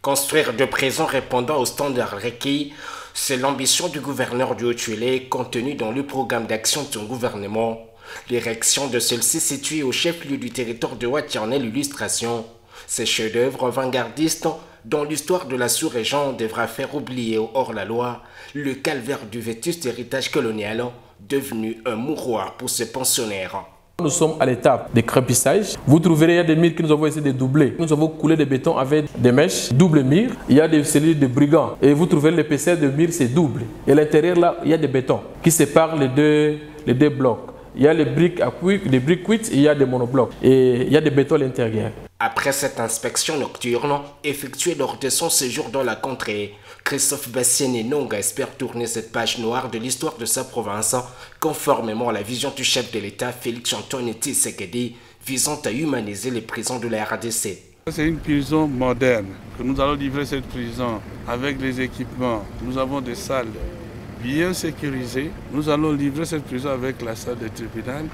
Construire de prisons répondant aux standards requis, c'est l'ambition du gouverneur du Haut-Uélé contenue dans le programme d'action de son gouvernement. L'érection de celle-ci située au chef-lieu du territoire de Ouatia en est l'illustration. Ces chefs-d'œuvre avant-gardistes dont l'histoire de la sous-région devra faire oublier au hors-la-loi le calvaire du vétuste héritage colonial devenu un mouroir pour ses pensionnaires. Nous sommes à l'étape de crépissage. Vous trouverez, il y a des murs que nous avons essayé de doubler. Nous avons coulé des bétons avec des mèches, double mur. Il y a des cellules de brigands. Et vous trouverez l'épaisseur de mur, c'est double. Et à l'intérieur, là, il y a des bétons qui séparent les deux blocs. Il y a les briques cuites et il y a des monoblocs. Et il y a des bétons à l'intérieur. Après cette inspection nocturne effectuée lors de son séjour dans la contrée, Christophe Bassieni-Nonga espère tourner cette page noire de l'histoire de sa province conformément à la vision du chef de l'État Félix-Antoine Tshisekedi visant à humaniser les prisons de la RDC. C'est une prison moderne que nous allons livrer cette prison avec les équipements. Nous avons des salles bien sécurisées. Nous allons livrer cette prison avec la salle de tribunal.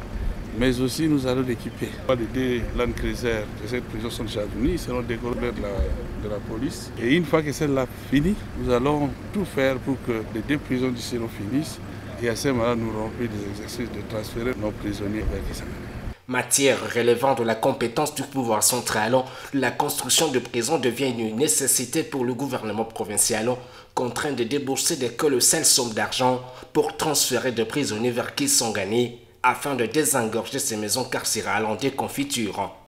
Mais aussi nous allons l'équiper. Les deux Land Cruiser de cette prison sont déjà venus, ils seront décorés de la police. Et une fois que celle-là finit, nous allons tout faire pour que les deux prisons d'ici finissent. Et à ce moment-là, nous aurons pris des exercices de transférer nos prisonniers vers Kisangani. Matière relevant de la compétence du pouvoir central, la construction de prisons devient une nécessité pour le gouvernement provincial, contraint de débourser des colossales sommes d'argent pour transférer des prisonniers vers Kisangani, afin de désengorger ces maisons carcérales en déconfiture.